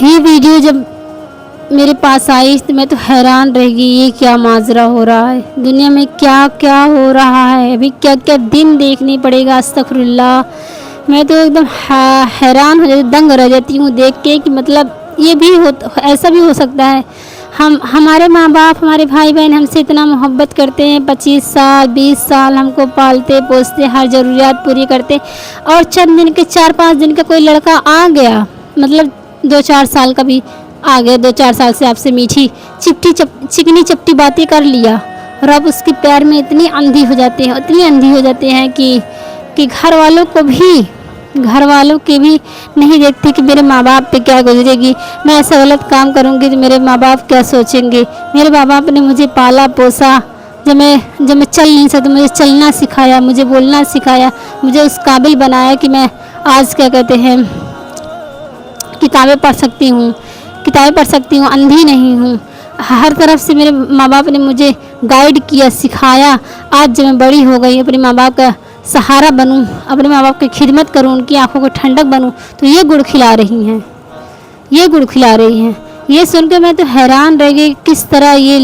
یہ ویڈیو جب میرے پاس آئی تو میں تو حیران رہ گئی، یہ کیا ماجرا ہو رہا ہے دنیا میں، کیا کیا ہو رہا ہے، ابھی کیا کیا دن دیکھنے پڑے گا۔ استغفر اللہ، میں تو ایک دم حیران ہو جاتی، دنگ رہ جاتی ہوں دیکھ کے کہ مطلب یہ بھی ایسا بھی ہو سکتا ہے۔ ہمارے ماں باپ، ہمارے بھائی بہن ہم سے اتنا محبت کرتے ہیں، 25 سال 20 سال ہم کو پالتے پوستے، ہر ضروریات پوری کرتے، اور چند دن کے 4-5 دن کا کوئی لڑکا آ گیا، مطلب 2-4 سال کا بھی آ گیا، 2-4 سال سے آپ سے میٹھی چکنی چپٹی باتیں کر لیا، اور اب اس کے پیار میں اتنی اندھی ہو جاتے ہیں کہ گھر والوں کے بھی نہیں دیکھتے کہ میرے ماں باپ پہ کیا گزرے گی، میں ایسا غلط کام کروں گی تو میرے ماں باپ کیا سوچیں گے۔ میرے ماں باپ نے مجھے پالا پوسا، جب میں چل نہیں سکتی مجھے چلنا سکھایا، مجھے بولنا سکھایا، مجھے اس قابل بنایا کہ میں آج کیا کہتے ہیں کتابیں پڑھ سکتی ہوں، اندھی نہیں ہوں۔ ہر طرف سے میرے ماں باپ نے مجھے گائیڈ کیا، سکھایا۔ آج جب میں بڑی ہو گئی، اپنے ماں باپ کا سہارا بنوں، اپنے ماں باپ کی خدمت کروں، ان کی آنکھوں کو ٹھنڈک بنوں، تو یہ گڑ کھلا رہی ہیں۔ یہ سن کے میں تو حیران رہ گئی، کس طرح یہ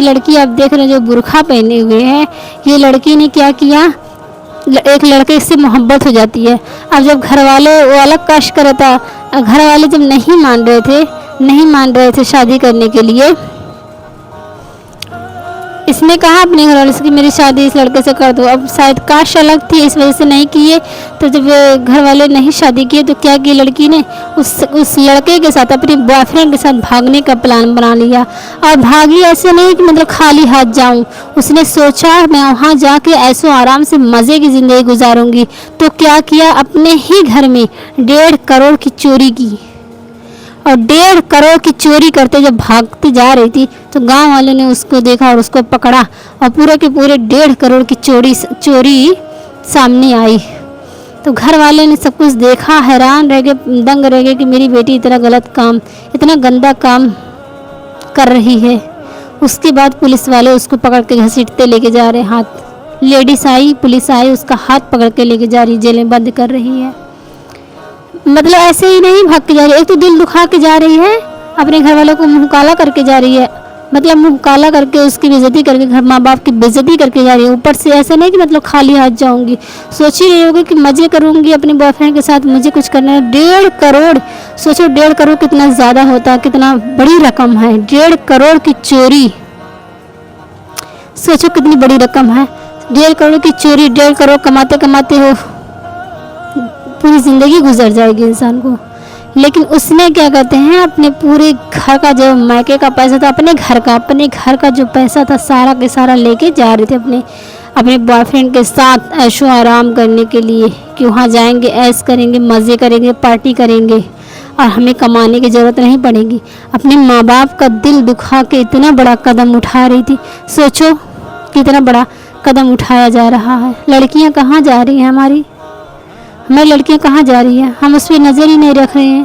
لڑکی آپ دیکھ رہے ہیں جو برقعہ پہنے ہوئے ہے، یہ لڑکی نے کیا کیا، ایک لڑکے سے محبت ہو جاتی ہے۔ اب جب گھر والے وہ الگ کاش کرا تھا، گھر والے جب نہیں مان رہے تھے شادی کرنے کے لیے، اس نے کہا اپنے گھر والے سے کہ میری شادی اس لڑکے سے کر دو۔ اب شاید کاش الگ تھی، اس وجہ سے نہیں کیے، تو جب گھر والے نہیں شادی کیے تو کیا کی لڑکی نے اس لڑکے کے ساتھ، اپنے بوائے فرینڈ کے ساتھ بھاگنے کا پلان بنا لیا، اور بھاگی ایسے نہیں کہ مطلب خالی ہاتھ جاؤں، اس نے سوچا میں وہاں جا کے ایسو آرام سے مزے کی زندگی گزاروں گی، تو کیا کیا، اپنے ہی گھر میں 1.5 کروڑ کی چوری کی، اور 1.5 کروڑ کی چوری کرتے جب بھاگتے جا رہی تھی تو گاؤں والوں نے اس کو دیکھا اور اس کو پکڑا، اور پورے کے پورے 1.5 کروڑ کی چوری سامنے آئی۔ تو گھر والے نے سب کچھ دیکھا، حیران رہ گئے، دنگ رہ گئے کہ میری بیٹی اتنا غلط کام، اتنا گندا کام کر رہی ہے۔ اس کے بعد پولیس والے اس کو پکڑ کے گھسیٹتے لے کے جا رہے، ہاتھ لیڈیز آئی، پولیس آئی، اس کا ہاتھ پکڑ کے لے کے جا رہی، جیل میں بند کر رہی ہے۔ مطلب ایسے ہی نہیں بھاگ کے جا رہی، ایک تو دل دکھا کے جا رہی ہے، اپنے گھر والوں کو منہ کالا کر کے جا رہی ہے، مطلب منہ کالا کر کے اس کی بے عزتی کر کے، گھر ماں باپ کی بے عزتی کر کے جا رہی ہے، اوپر سے ایسا نہیں کہ مطلب خالی ہاتھ جاؤں گی، سوچ ہی رہی ہوگی کہ مزے کروں گی اپنے بوائے فرینڈ کے ساتھ، مجھے کچھ کرنا ہے۔ 1.5 کروڑ، سوچو 1.5 کروڑ کتنا زیادہ ہوتا، کتنا بڑی رقم ہے، 1.5 کروڑ کی چوری، سوچو کتنی بڑی رقم ہے، 1.5 کروڑ کی چوری، 1.5 کروڑ کماتے کماتے ہو پوری زندگی گزر جائے گی انسان کو۔ لیکن اس نے کیا کہتے ہیں، اپنے پورے گھر کا جو میکے کا پیسہ تھا، اپنے گھر کا جو پیسہ تھا سارا کے سارا لے کے جا رہے تھے اپنے بوائے فرینڈ کے ساتھ عیش و آرام کرنے کے لیے، کہ وہاں جائیں گے، ایش کریں گے، مزے کریں گے، پارٹی کریں گے، اور ہمیں کمانے کی ضرورت نہیں پڑے گی۔ اپنے ماں باپ کا دل دکھا کے اتنا بڑا قدم اٹھا رہی تھی، سوچو کتنا بڑا قدم اٹھایا جا رہا ہے۔ لڑکیاں کہاں جا رہی ہیں ہماری لڑکیاں کہاں جا رہی ہیں، ہم اس پہ نظر ہی نہیں رکھ رہے ہیں۔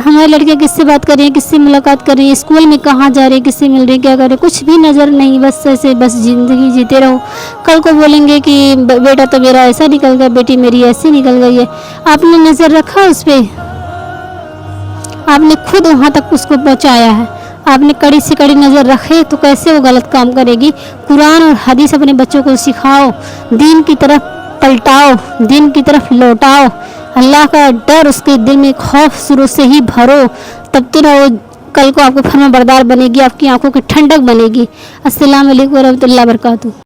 ہماری لڑکیاں کس سے بات کر رہی ہیں، کس سے ملاقات کر رہی ہیں، اسکول میں کہاں جا رہی ہیں، کس سے مل رہی ہیں، کیا کر رہی ہیں، کچھ بھی نظر نہیں، بس زندگی جیتے رہو۔ کل کو بولیں گے کہ بیٹا تو میرا ایسا نکل گیا، بیٹی میری ایسی نکل گئی ہے۔ آپ نے نظر رکھا اس پہ، آپ نے خود وہاں تک اس کو پہنچایا ہے، آپ نے کڑی سے کڑی نظر رکھے تو کیسے وہ غلط کام کرے گی۔ قرآن اور حدیث اپنے بچوں کو سکھاؤ، دین کی طرف پلٹاؤ، دین کی طرف لوٹاؤ، اللہ کا ڈر اس کے دل میں، خوف شروع سے ہی بھرو، تب تو نہ وہ کل کو آپ کو فرما بردار بنے گی، آپ کی آنکھوں کی ٹھنڈک بنے گی۔ السلام علیکم ورحمۃ اللہ وبرکاتہ۔